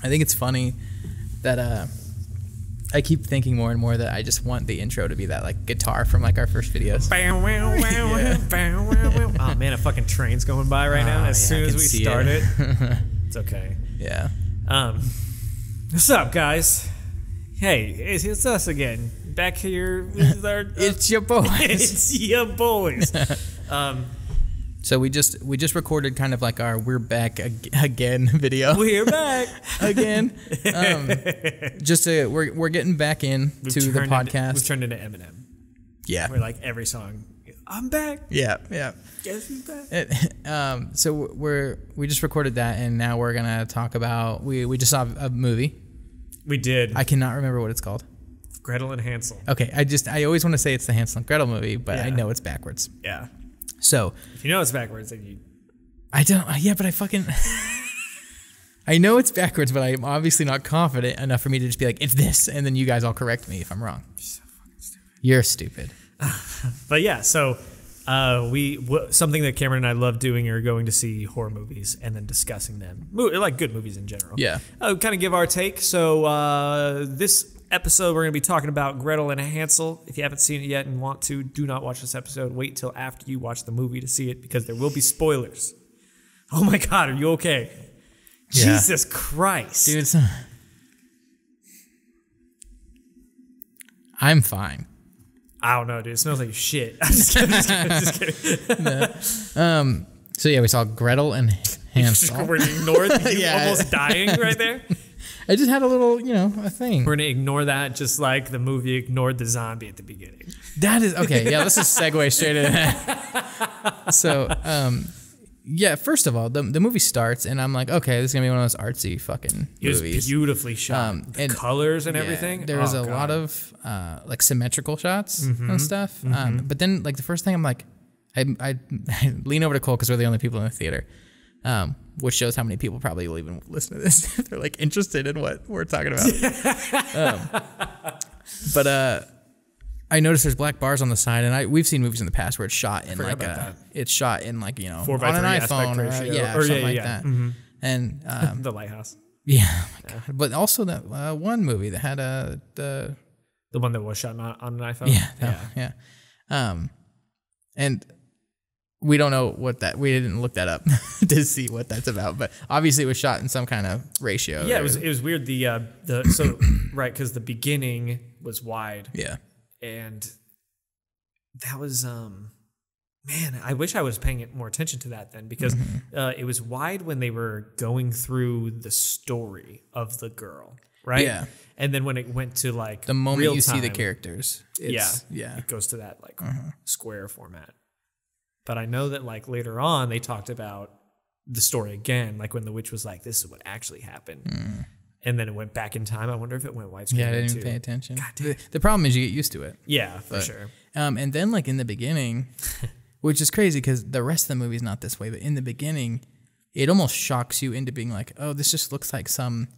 I think it's funny that I keep thinking more and more that I just want the intro to be that like guitar from like our first videos. Oh man, a fucking train's going by right now. As soon as we start it, it's okay. Yeah. What's up, guys? Hey, it's us again. Back here with our. It's your boys. It's your boys. So we just recorded kind of like our "We're Back Again" video. We're back again. We're getting back in to the podcast. We've turned into Eminem. Yeah. We're like every song. I'm back. Yeah. Guess who's back? So we just recorded that, and now we're gonna talk about we just saw a movie. We did. I cannot remember what it's called. Gretel and Hansel. Okay. I always want to say it's the Hansel and Gretel movie, but I know it's backwards. Yeah. So if you know it's backwards, then you. I don't. Yeah, but I fucking. I know it's backwards, but I'm obviously not confident enough for me to just be like, it's this, and then you guys all correct me if I'm wrong. You're so fucking stupid. You're stupid. But yeah, so something that Cameron and I love doing are going to see horror movies and then discussing them, like good movies in general. Yeah. Kind of give our take. So this episode, we're going to be talking about Gretel and Hansel. If you haven't seen it yet and want to, do not watch this episode. Wait till after you watch the movie to see it because there will be spoilers. Oh my God, are you okay? Yeah. Jesus Christ. Dude, I'm fine. I don't know, dude. It smells like shit. I'm just kidding. No. So yeah, we saw Gretel and Hansel. We're going to ignore you almost dying right there. I just had a little, a thing. We're going to ignore that just like the movie ignored the zombie at the beginning. That is, okay, yeah, let's just segue straight into that. So, yeah, first of all, the movie starts, and I'm like, okay, this is going to be one of those artsy fucking movies. It was beautifully shot. The colors and everything. There was a lot of, like, symmetrical shots and stuff. But then, like, the first thing I'm like, I lean over to Cole because we're the only people in the theater. Which shows how many people probably will even listen to this if they're like interested in what we're talking about. But I noticed there's black bars on the side, and we've seen movies in the past where it's shot in like it's shot in like 4:3 on an iPhone or something like that. Mm-hmm. And The Lighthouse. Yeah, oh my God. But also that one movie that had the one that was shot on an iPhone. Yeah. And we don't know we didn't look that up to see what that's about, but obviously it was shot in some kind of ratio. Yeah, it was weird. Right, because the beginning was wide. Yeah. And that was, man, I wish I was paying more attention to that then because it was wide when they were going through the story of the girl, right? Yeah. And then when it went to like the moment real you time, see the characters, it goes to that like square format. But I know that like later on they talked about the story again, like when the witch was like, "This is what actually happened," and then it went back in time. I wonder if it went widescreen. Yeah, I didn't even pay attention. The problem is you get used to it. Yeah, for sure. And then like in the beginning, which is crazy because the rest of the movie is not this way, but in the beginning, it almost shocks you into being like, "Oh, this just looks like some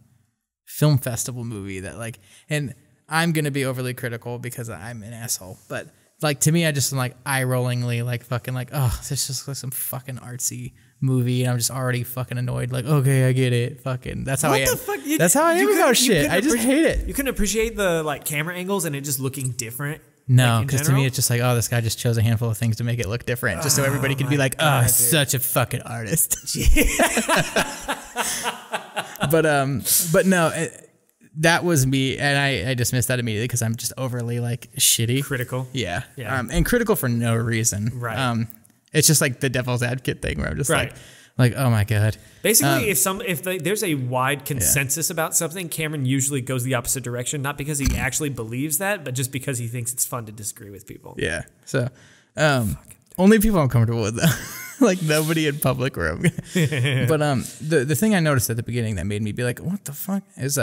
film festival movie that like." And I'm gonna be overly critical because I'm an asshole, but. Like, to me, I just am like eye-rollingly like fucking like, oh, this just looks like some fucking artsy movie. And I'm just already fucking annoyed. Like, okay, I get it. Fucking, that's how I am. That's how I am about shit. I just hate it. You couldn't appreciate the like camera angles and it just looking different? No, because to me, it's just like, oh, this guy just chose a handful of things to make it look different. Just so everybody could be like, oh, such a fucking artist. But no, that was me, and I dismissed that immediately because I'm just overly like shitty, critical. Yeah. And critical for no reason. Right. It's just like the devil's advocate thing where I'm just like, oh my God. Basically, if there's a wide consensus about something, Cameron usually goes the opposite direction, not because he actually believes that, but just because he thinks it's fun to disagree with people. Yeah. So, only people I'm comfortable with, though. Like nobody in public room. But the thing I noticed at the beginning that made me be like, what the fuck is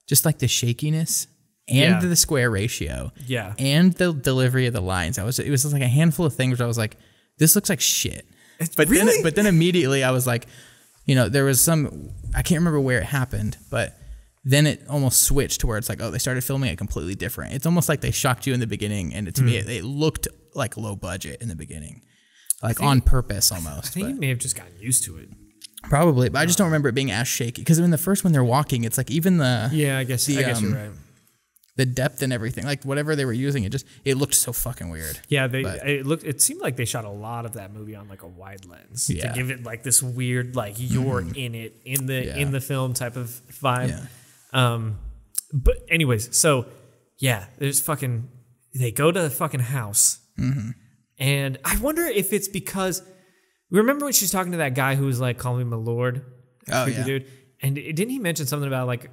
just like the shakiness and the square ratio, and the delivery of the lines. It was just like a handful of things where I was like, this looks like shit. But then immediately I was like, there was some, I can't remember where it happened, but then it almost switched to where it's like, oh, they started filming it completely different. It's almost like they shocked you in the beginning, and to me, it looked like low budget in the beginning, like on purpose almost. I think you may have just gotten used to it. Probably, but I just don't remember it being as shaky. Because in the first one they're walking, it's like even the I guess you're right. The depth and everything, like whatever they were using, it looked so fucking weird. Yeah, it seemed like they shot a lot of that movie on like a wide lens to give it like this weird like you're in it in the film type of vibe. Yeah. But anyways, so there's they go to the fucking house, and I wonder if it's because. Remember when she's talking to that guy who was like, "Call me my lord," creepy dude, and didn't he mention something about like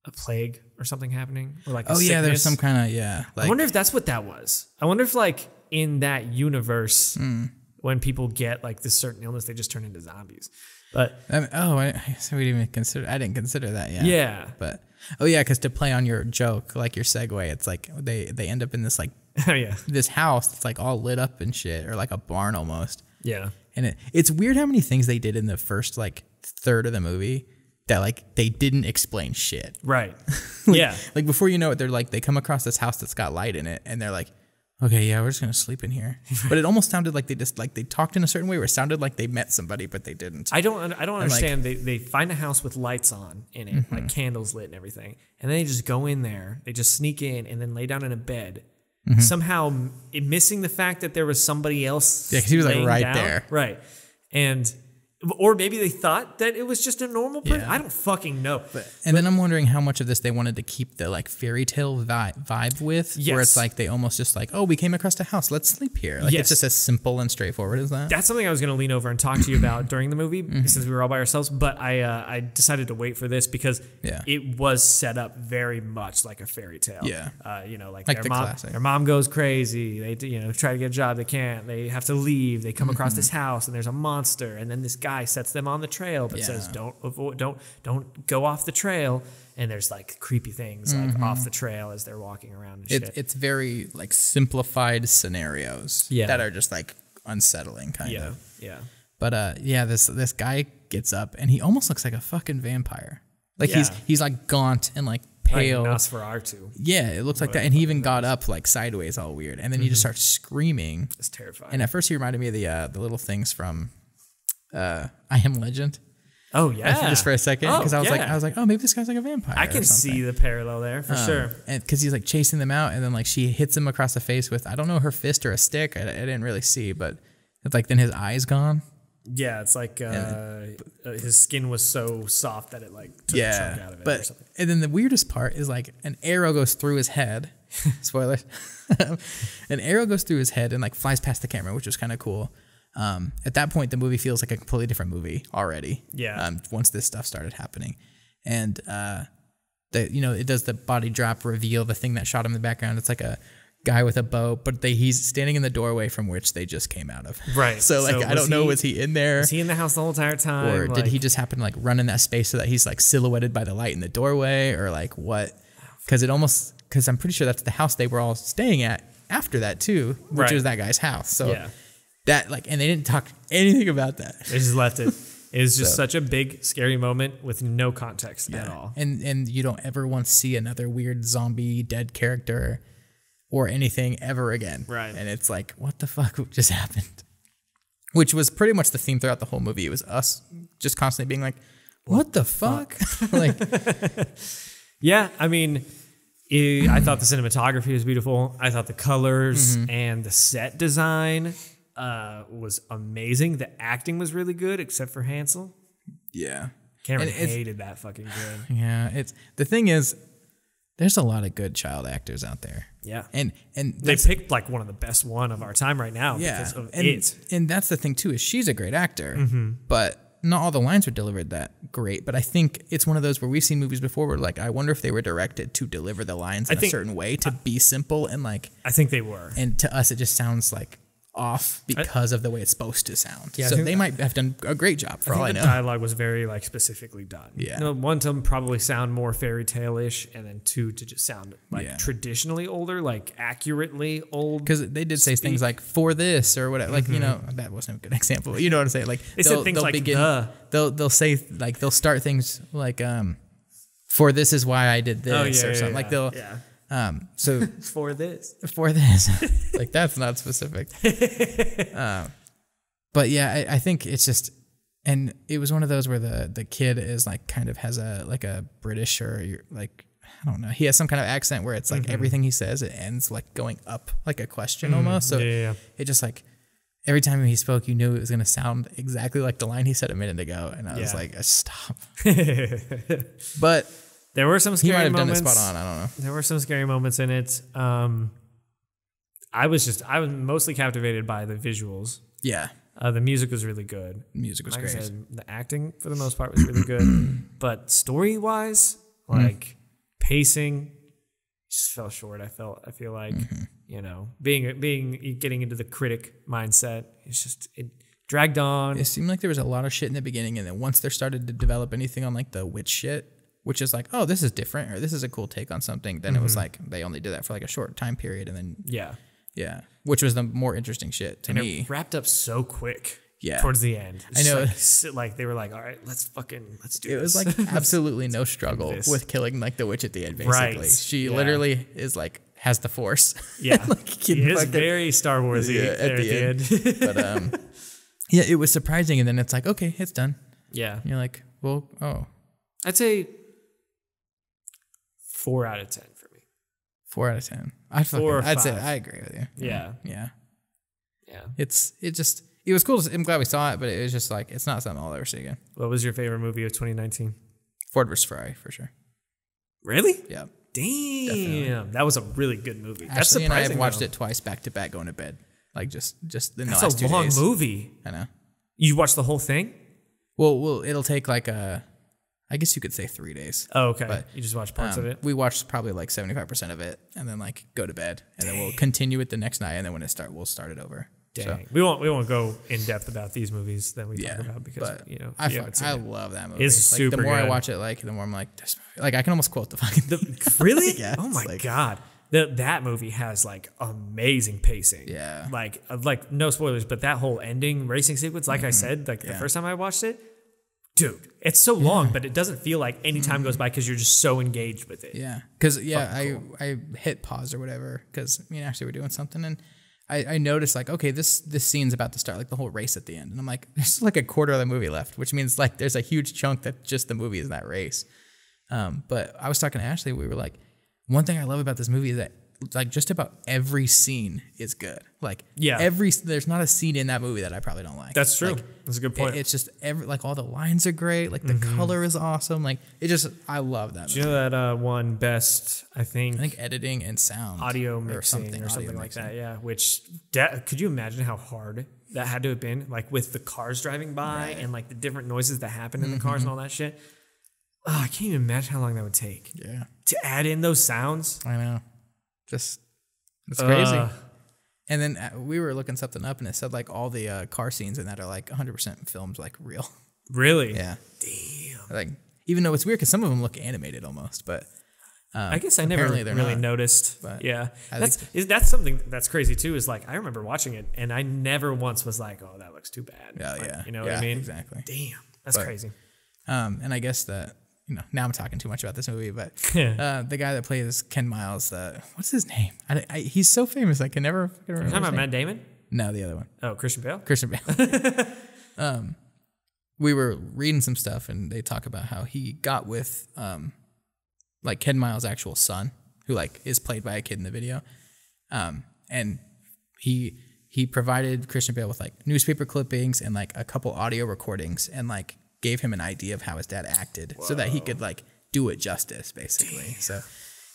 a plague or something happening, or like sickness? There's some kind of Like, I wonder if that's what that was. I wonder if like in that universe, when people get like this certain illness, they just turn into zombies. But I didn't consider that. Yeah. But because to play on your joke, like your segue, it's like they end up in this like this house that's like all lit up and shit, or like a barn almost. Yeah. And it's weird how many things they did in the first like third of the movie that like they didn't explain shit. Right. Like before you know it, they're like they come across this house that's got light in it, and they're like, okay, we're just gonna sleep in here. But it almost sounded like they talked in a certain way, where it sounded like they met somebody, but they didn't. I don't understand. Like, they find a house with lights on in it, like candles lit and everything, and then they just go in there. They just sneak in and then lay down in a bed. Somehow missing the fact that there was somebody else. Yeah, because he was like right there. Right. Or maybe they thought that it was just a normal person. I don't fucking know. And then I'm wondering how much of this they wanted to keep the like fairy tale vibe with, where it's like they almost just like, oh, we came across a house, let's sleep here. Like it's just as simple and straightforward as that. That's something I was going to lean over and talk to you about during the movie, since we were all by ourselves. But I decided to wait for this because it was set up very much like a fairy tale. Yeah, like their mom goes crazy. They try to get a job, they can't. They have to leave. They come across this house and there's a monster, and then this guy sets them on the trail but says don't go off the trail, and there's like creepy things like off the trail as they're walking around and shit. It's very like simplified scenarios that are just like unsettling kind of. But this guy gets up and he almost looks like a fucking vampire. Like he's like gaunt and like pale. Like Nosferatu. Yeah, it looks like that. And he even got up like sideways all weird, and then he just starts screaming. It's terrifying. And at first he reminded me of the little things from I Am Legend. Oh yeah, just for a second, because I was like, oh, maybe this guy's like a vampire. I can see the parallel there for sure. And because he's like chasing them out, and then like she hits him across the face with, I don't know, her fist or a stick. I didn't really see, but it's like then his eye's gone. Yeah, it's like his skin was so soft that it like took a chunk out of it. Or something. And then the weirdest part is like an arrow goes through his head. Spoilers. An arrow goes through his head and like flies past the camera, which was kind of cool. At that point, the movie feels like a completely different movie already. Yeah. Once this stuff started happening, and it does the body drop reveal, the thing that shot him in the background. It's like a guy with a bow, but he's standing in the doorway from which they just came out of. Right. So like I don't know, was he in there? Was he in the house the whole entire time? Or did he just happen to like run in that space so that he's like silhouetted by the light in the doorway, or like what? Because I'm pretty sure that's the house they were all staying at after that too, which was that guy's house. So. Yeah. That and they didn't talk anything about that. They just left it. It was just such a big, scary moment with no context at all. And you don't ever want to see another weird zombie dead character or anything ever again. Right. And it's like, what the fuck just happened? Which was pretty much the theme throughout the whole movie. It was us just constantly being like, what the fuck? Like, yeah, I mean, I thought the cinematography was beautiful. I thought the colors and the set design was amazing. The acting was really good, except for Hansel. Yeah, Cameron hated that fucking good. Yeah, the thing is, there's a lot of good child actors out there. Yeah, and they picked like one of the best one of our time right now because of it. And that's the thing too, is she's a great actor, but not all the lines were delivered that great. But I think it's one of those where we've seen movies before where like I wonder if they were directed to deliver the lines in a certain way to be simple and like. I think they were. And to us, it just sounds like off because of the way it's supposed to sound. Yeah, so they might have done a great job for all I know. The dialogue was very like specifically done. Yeah. One to probably sound more fairy tale-ish, and then two to just sound like traditionally older, like accurately old. Because they did say things like "for this" or whatever. Like that wasn't a good example. You know what I'm saying? Like they said things like they'll say like they'll start things like "for this is why I did this" or something. Like they'll. Yeah. So for this, like that's not specific. But yeah, I think it's just And it was one of those where the kid is like kind of has a British or like, I don't know. He has some kind of accent where it's like everything he says, it ends like going up like a question almost. So it just like every time he spoke, you knew it was going to sound exactly like the line he said a minute ago. And I was like, stop. But there were some scary moments. He might have done it spot on. I don't know. There were some scary moments in it. I was mostly captivated by the visuals. Yeah. The music was really good. Music was great. I said, the acting for the most part was really good. But story-wise, like pacing, just fell short. I feel like, you know, getting into the critic mindset, it dragged on. It seemed like there was a lot of shit in the beginning, and then once they started to develop anything on like the witch shit, which is like, oh, this is different, or this is a cool take on something, then it was like they only did that for like a short time period, and then yeah, which was the more interesting shit to me. It wrapped up so quick. Yeah, towards the end, I know. Like they were like, all right, let's do this. It was like absolutely no struggle with killing like the witch at the end. Basically, right. She literally is like has the force. Yeah, like, it is very Star Warsy at the end. But yeah, it was surprising, and then it's like, okay, it's done. Yeah, and you're like, well, I'd say 4 out of 10 for me. 4 out of 10. I'd say I agree with you. Yeah. It was cool. I'm glad we saw it, but it was just like, it's not something I'll ever see again. What was your favorite movie of 2019? Ford vs. Ferrari, for sure. Really? Yeah. Damn. Definitely. That was a really good movie. That's surprising. And I have watched it twice back to back going to bed. Like just in the last 2 days. That's a long movie. I know. You watched the whole thing? Well, it'll take like I guess you could say 3 days. Oh, okay. But you just watched parts of it? We watched probably like 75% of it and then like go to bed. And then we'll continue it the next night, and then when we'll start it over. Dang. So, we won't go in depth about these movies that we talk about because I love that movie. It's like, super the more good. I watch it, like the more I'm like, this movie, like I can almost quote the fucking really? Yeah, oh my god. That movie has like amazing pacing. Yeah. Like no spoilers, but that whole ending racing sequence, like I said, like the first time I watched it, dude, it's so long, but it doesn't feel like any time goes by because you're just so engaged with it. Yeah. Because I hit pause or whatever because me and Ashley were doing something, and I noticed like, okay, this scene's about to start, like the whole race at the end, and I'm like, there's like a quarter of the movie left, which means like there's a huge chunk that just the movie is that race. But I was talking to Ashley, we were like, one thing I love about this movie is that like just about every scene is good. Like there's not a scene in that movie that I probably don't like. That's true. Like, that's a good point. It's just like all the lines are great. Like the color is awesome. Like I love that movie. Do you know that won best, I think editing and sound. Audio mixing or something like that. Yeah. Which could you imagine how hard that had to have been? Like with the cars driving by and like the different noises that happen in the cars and all that shit. Oh, I can't even imagine how long that would take. Yeah. To add in those sounds. I know. It's crazy. And then we were looking something up, and it said like all the car scenes in that are like 100% filmed like real. Really? Yeah. Damn. Like even though it's weird because some of them look animated almost, but I guess I never really noticed. But yeah, that's something that's crazy too. Is like I remember watching it, and I never once was like, "Oh, that looks too bad." Yeah, you know what I mean? Exactly. Damn, that's crazy. And I guess that. Now I'm talking too much about this movie, but the guy that plays Ken Miles, what's his name? He's so famous, I can never remember. Are you talking about Matt Damon? No, the other one. Oh, Christian Bale? Christian Bale. We were reading some stuff, and they talk about how he got with like Ken Miles' actual son, who like is played by a kid in the video. And he provided Christian Bale with like newspaper clippings and like a couple audio recordings and like gave him an idea of how his dad acted so that he could like do it justice basically. Damn. So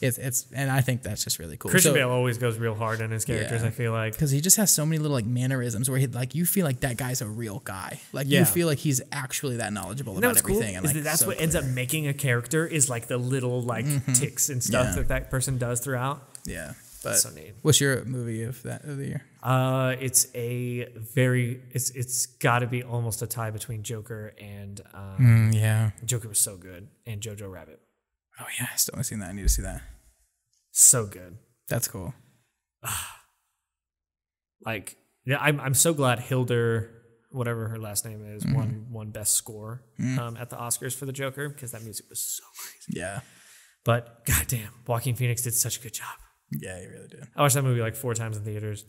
it's and I think that's just really cool. Christian Bale always goes real hard on his characters. I feel like because he just has so many little like mannerisms where he like you feel like that guy's a real guy. Like you feel like he's actually that knowledgeable about everything. Cool? And like, that's what ends up making a character is like the little like ticks and stuff that person does throughout. Yeah. But so neat. What's your movie of the year? It's got to be almost a tie between Joker and Joker was so good, and Jojo Rabbit. Oh yeah, I still haven't seen that. I need to see that. So good. That's cool. Like I'm so glad Hildur, whatever her last name is, won Best Score at the Oscars for the Joker because that music was so crazy. Yeah. But goddamn, Joaquin Phoenix did such a good job. Yeah, he really did. I watched that movie like 4 times in theaters.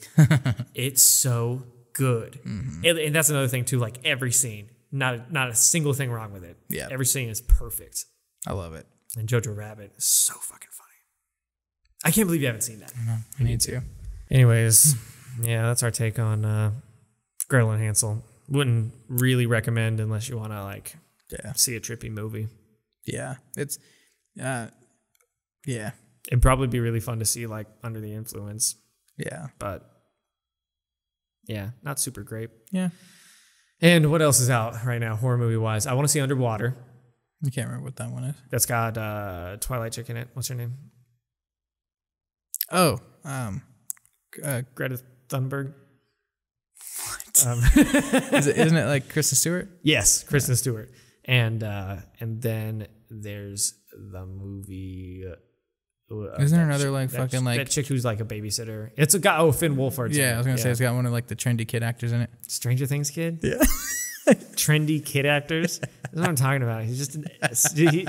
It's so good. And that's another thing too, like every scene, Not a single thing wrong with it. Yeah. Every scene is perfect. I love it. And Jojo Rabbit is so fucking funny. I can't believe you haven't seen that. I need to. Anyways, yeah, that's our take on Gretel and Hansel. Wouldn't really recommend unless you want to like see a trippy movie. Yeah, it's yeah. It'd probably be really fun to see like Under the Influence. Yeah, but yeah, not super great. Yeah. And what else is out right now, horror movie wise? I want to see Underwater. I can't remember what that one is. That's got Twilight Chick in it. What's her name? Oh, Greta Thunberg. Isn't it like Kristen Stewart? Yes, Kristen Stewart. And then there's the movie. Isn't there another like fucking like that chick who's like a babysitter? It's a guy. Oh, Finn Wolfhard. Yeah, I was gonna say it's got one of like the trendy kid actors in it. Stranger Things kid. Yeah. Trendy kid actors. That's what I'm talking about. He's just he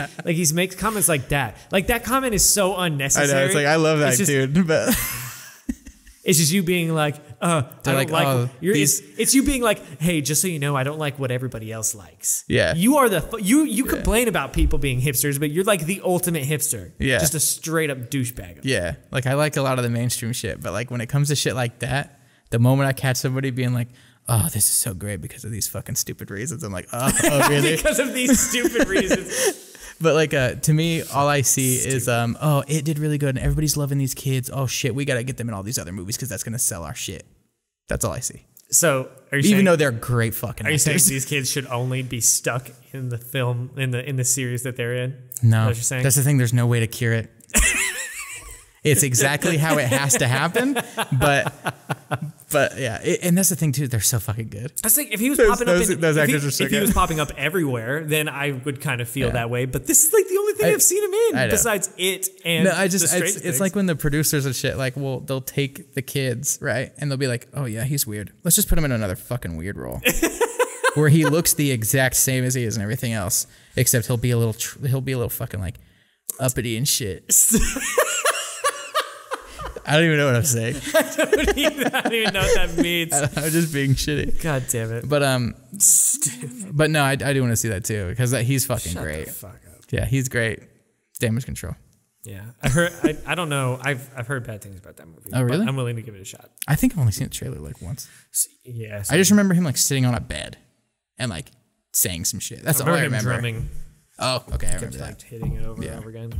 makes comments like that. Like that comment is so unnecessary. I know. It's like I love that dude, but it's just you being like, I don't like. It's you being like, hey, just so you know, I don't like what everybody else likes. Yeah. You are you complain about people being hipsters, but you're like the ultimate hipster. Yeah. Just a straight up douchebag. Yeah. Like I like a lot of the mainstream shit, but like when it comes to shit like that, the moment I catch somebody being like, oh, this is so great because of these fucking stupid reasons, I'm like, oh really? Because of these stupid reasons. But like to me, all I see is oh, it did really good and everybody's loving these kids. Oh shit, we gotta get them in all these other movies because that's gonna sell our shit. That's all I see. So are you even saying, though they're great fucking actors. Are you saying these kids should only be stuck in the film in the series that they're in? No, what you're saying? That's the thing. There's no way to cure it. It's exactly how it has to happen, but yeah, and that's the thing too. They're so fucking good. I was thinking if he was popping up, if he was popping up everywhere, then I would kind of feel that way. But this is like the only thing I've seen him in besides it and no. It's like when the producers and shit like, well, they'll take the kids right, and they'll be like, oh yeah, he's weird. Let's just put him in another fucking weird role where he looks the exact same as he is and everything else, except he'll be a little fucking like uppity and shit. I don't even know what I'm saying. I don't even know what that means. I'm just being shitty. God damn it. But no, I do want to see that too because he's fucking great. Shut the fuck up. Yeah, he's great. Damage Control. Yeah, I heard. I don't know. I've heard bad things about that movie. Oh really? But I'm willing to give it a shot. I think I've only seen the trailer like once. Yeah. I just remember him like sitting on a bed and like saying some shit. That's all I remember. Drumming. Oh, okay. I remember that. Like hitting it over and over again.